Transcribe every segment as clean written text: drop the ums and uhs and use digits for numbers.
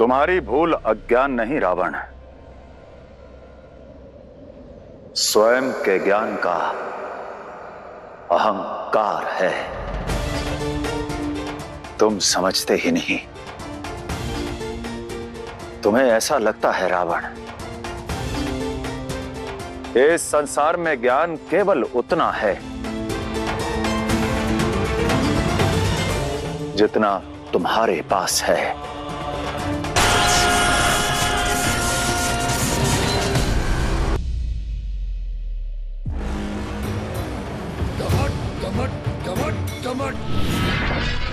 तुम्हारी भूल अज्ञान नहीं रावण, स्वयं के ज्ञान का अहंकार है। तुम समझते ही नहीं। तुम्हें ऐसा लगता है रावण, इस संसार में ज्ञान केवल उतना है जितना तुम्हारे पास है।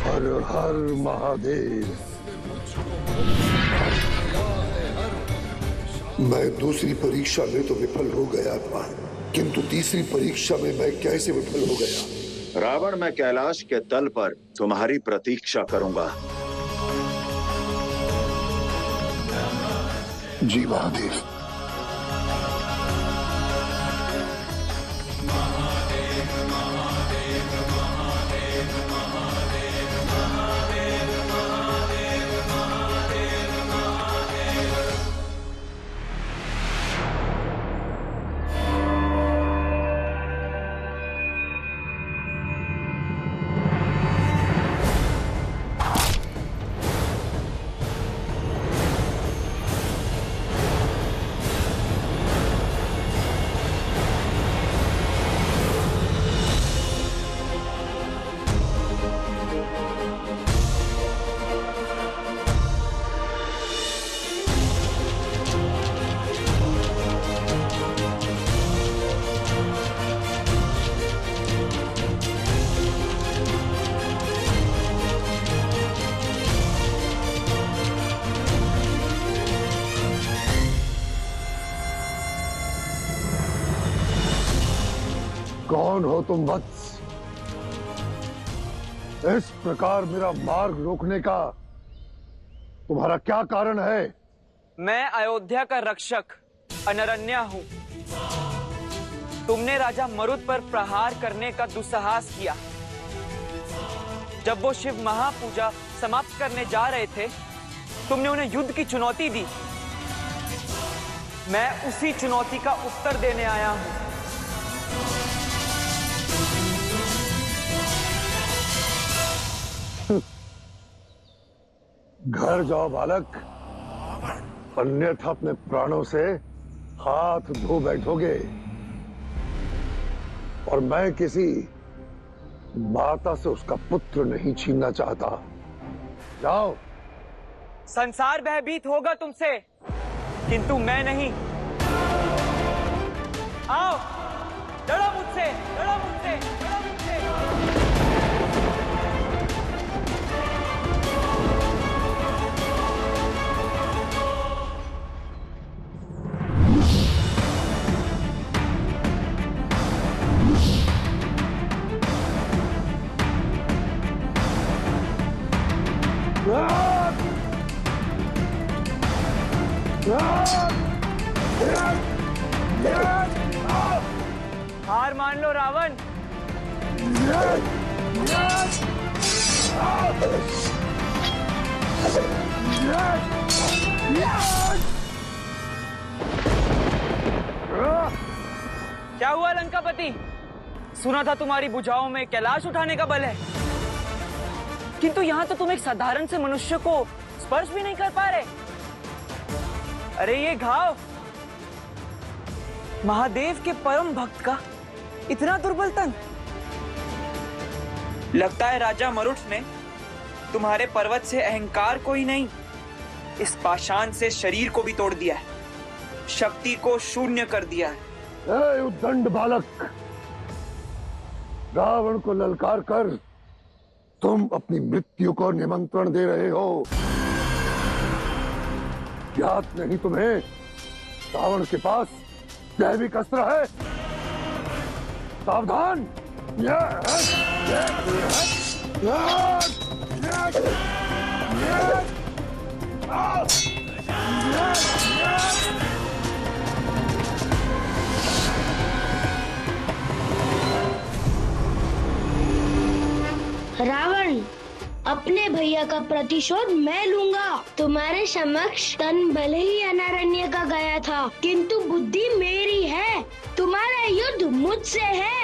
हर हर महादेव। मैं दूसरी परीक्षा में तो विफल हो गया था, किंतु तीसरी परीक्षा में मैं कैसे विफल हो गया? रावण, मैं कैलाश के तल पर तुम्हारी प्रतीक्षा करूंगा। जी महादेव। कौन हो तुम वत्स? इस प्रकार मेरा मार्ग रोकने का तुम्हारा क्या कारण है? मैं अयोध्या का रक्षक अनरन्या हूं। तुमने राजा मरुत पर प्रहार करने का दुस्साहस किया। जब वो शिव महापूजा समाप्त करने जा रहे थे, तुमने उन्हें युद्ध की चुनौती दी। मैं उसी चुनौती का उत्तर देने आया हूं। घर जाओ बालक, अन्यथा अपने प्राणों से हाथ धो बैठोगे। और मैं किसी माता से उसका पुत्र नहीं छीनना चाहता। जाओ। संसार भयभीत होगा तुमसे, किंतु मैं नहीं। आओ, लड़ो मुझसे, लड़ो मुझसे, लड़ो मुझसे। हार मान लो रावण। क्या हुआ लंकापति? सुना था तुम्हारी भुजाओं में कैलाश उठाने का बल है, किंतु यहाँ तो तुम एक साधारण से मनुष्य को स्पर्श भी नहीं कर पा रहे। अरे ये घाव महादेव के परम भक्त का इतना दुर्बल तन। लगता है राजा मरुट ने तुम्हारे पर्वत से अहंकार को ही नहीं, इस पाषाण से शरीर को भी तोड़ दिया है, शक्ति को शून्य कर दिया है। ए उद्दंड बालक, रावण को ललकार कर तुम अपनी मृत्यु को निमंत्रण दे रहे हो। ज्ञात नहीं तुम्हें, रावण के पास दैविक अस्त्र है। सावधान। रावण अपने भैया अनारण्य का प्रतिशोध मैं लूंगा। तुम्हारे समक्ष तन भले ही अनारण्य का गया था, किंतु बुद्धि मेरी है। तुम्हारा युद्ध मुझसे है।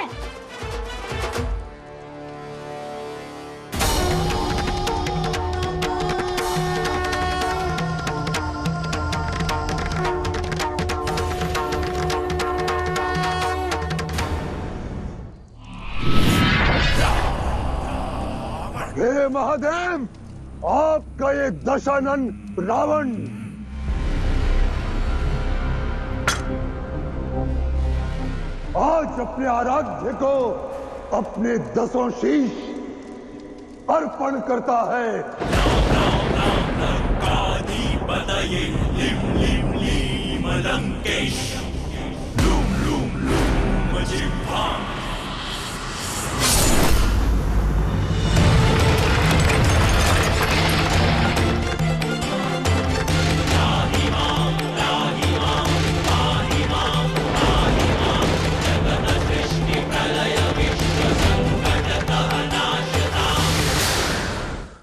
हे महादेव, आपका ये दशानन रावण आज अपने आराध्य को अपने 10 शीश अर्पण करता है।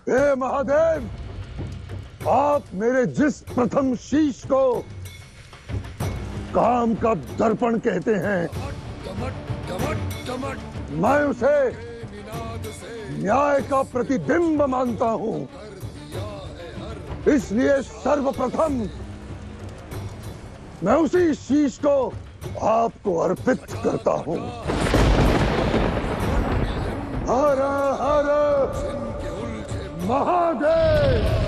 हे महादेव, आप मेरे जिस प्रथम शीश को काम का दर्पण कहते हैं, मैं उसे न्याय का प्रतिबिंब मानता हूं। इसलिए सर्वप्रथम मैं उसी शीश को आपको अर्पित करता हूं। हर हर महादेव।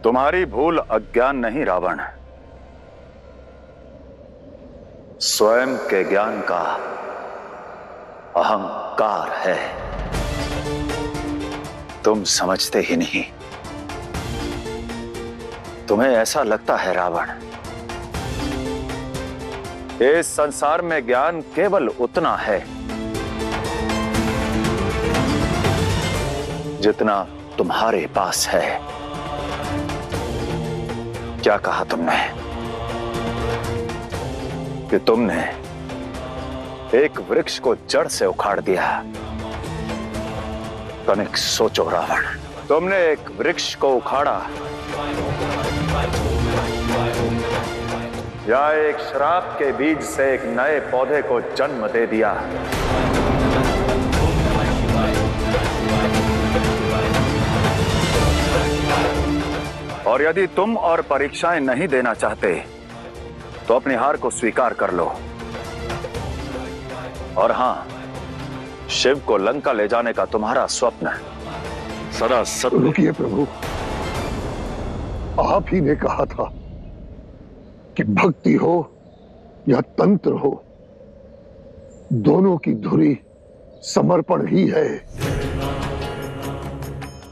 तुम्हारी भूल अज्ञान नहीं रावण, स्वयं के ज्ञान का अहंकार है। तुम समझते ही नहीं। तुम्हें ऐसा लगता है रावण, इस संसार में ज्ञान केवल उतना है जितना तुम्हारे पास है। क्या कहा तुमने? कि तुमने एक वृक्ष को जड़ से उखाड़ दिया। तनिक सोचो रावण, तुमने एक वृक्ष को उखाड़ा या एक श्राप के बीज से एक नए पौधे को जन्म दे दिया। और यदि तुम और परीक्षाएं नहीं देना चाहते तो अपनी हार को स्वीकार कर लो। और हां, शिव को लंका ले जाने का तुम्हारा स्वप्न सदा सत्य। रुकिए प्रभु, आप ही ने कहा था कि भक्ति हो या तंत्र हो, दोनों की धुरी समर्पण ही है।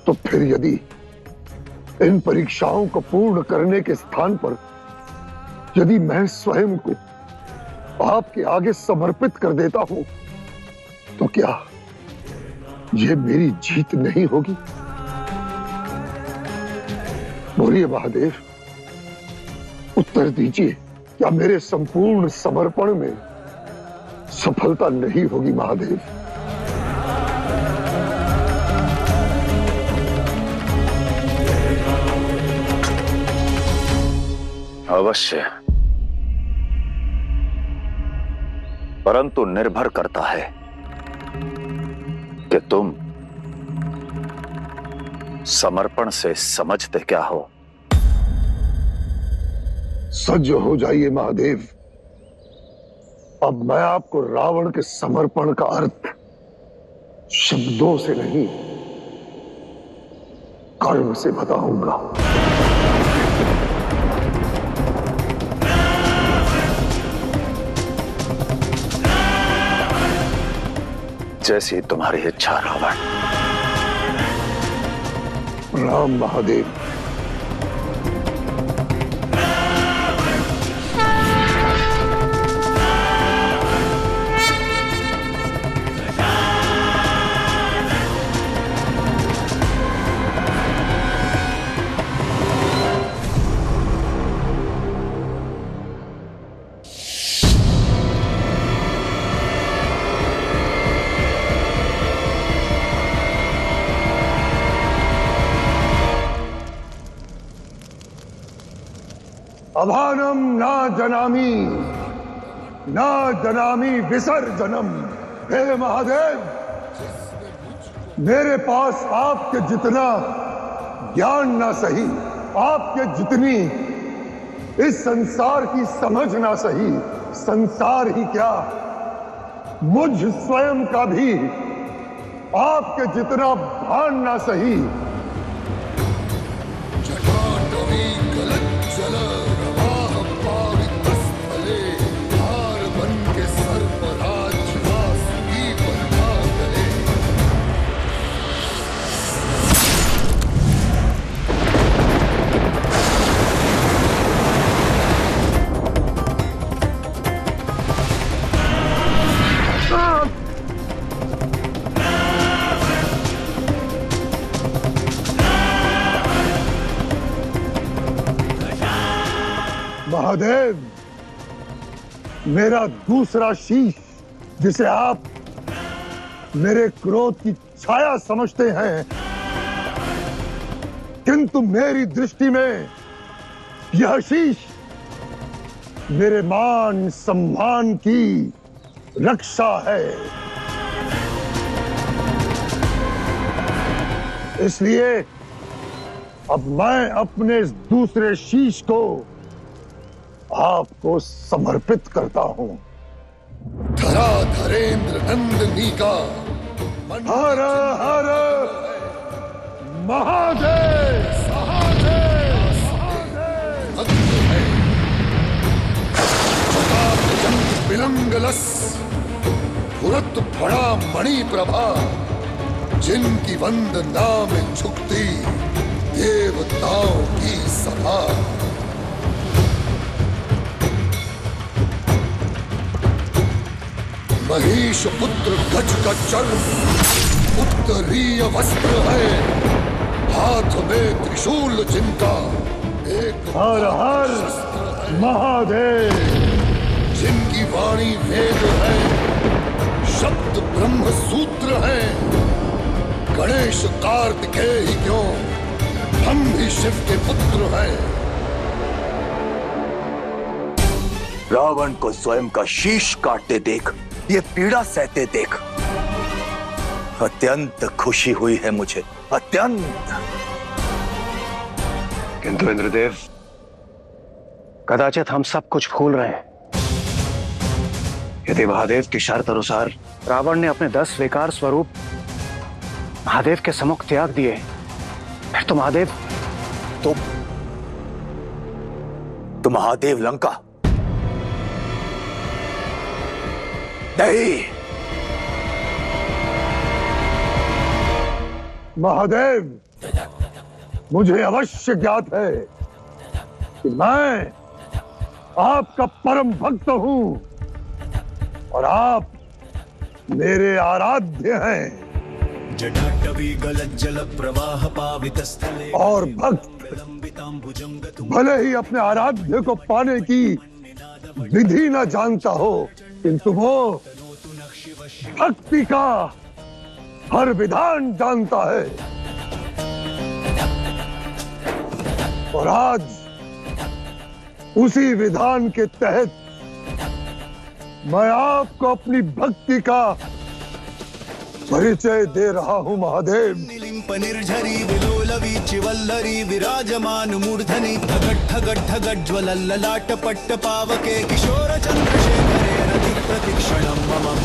तो फिर यदि इन परीक्षाओं को पूर्ण करने के स्थान पर यदि मैं स्वयं को आपके आगे समर्पित कर देता हूं, तो क्या यह मेरी जीत नहीं होगी? बोलिए महादेव, उत्तर दीजिए, क्या मेरे संपूर्ण समर्पण में सफलता नहीं होगी महादेव? अवश्य, परंतु निर्भर करता है कि तुम समर्पण से समझते क्या हो। सज्ज हो जाइए महादेव। अब मैं आपको रावण के समर्पण का अर्थ शब्दों से नहीं, कर्म से बताऊंगा। जैसी तुम्हारी इच्छा रावण। राम महादेव। अभानम ना जनामी, ना जनामी विसर्जनम। हे महादेव, मेरे पास आपके जितना ज्ञान ना सही, आपके जितनी इस संसार की समझ ना सही, संसार ही क्या मुझ स्वयं का भी आपके जितना भान ना सही। जटाटवी गलज्जल प्रवाह पावितस्थले, हार बन के सर्पराज वासुकी बंधा गए। महादेव, मेरा दूसरा शीश, जिसे आप मेरे क्रोध की छाया समझते हैं, किंतु मेरी दृष्टि में यह शीश मेरे मान सम्मान की रक्षा है। इसलिए अब मैं अपने इस दूसरे शीश को आपको समर्पित करता हूं। धरा धरेंद्र नंदनी का हर हर महादेव, महादेव, महादेव। विलंगलस फुरत फड़ा मणि प्रभा, जिनकी वंदना में झुकती देवताओं की सभा। महेश पुत्र गज का चर्म उत्तरीय वस्त्र है, हाथ में त्रिशूल जिनका एक हर हर महादेव। जिनकी वाणी वेद है, शब्द ब्रह्म सूत्र है। गणेश कार्तिकेय ही क्यों, हम भी शिव के पुत्र हैं। रावण को स्वयं का शीश काटते देख, ये पीड़ा सहते देख, अत्यंत खुशी हुई है मुझे, अत्यंत। किंतु इंद्रदेव, कदाचित हम सब कुछ भूल रहे हैं। यदि महादेव की शर्त अनुसार रावण ने अपने 10 विकार स्वरूप महादेव के सम्मुख त्याग दिए, फिर तो महादेव तो महादेव लंका नहीं। महादेव, मुझे अवश्य ज्ञात है कि मैं आपका परम भक्त हूं और आप मेरे आराध्य हैं। जटाटवी गलज्जल प्रवाह पावितस्थले, और भक्त भले ही अपने आराध्य को पाने की विधि न जानता हो, किंतु वो भक्ति का हर विधान जानता है। और आज उसी विधान के तहत मैं आपको अपनी भक्ति का परिचय दे रहा हूं। महादेव, निलिंप निर्झरी विलोलवी चिवल्लरी विराजमान मूर्धनि, ठगट ठगट ठगट ज्वलल ललाट पट्ट पावके, किशोर चंद्रशेखरे रति प्रतिक्षणम मम।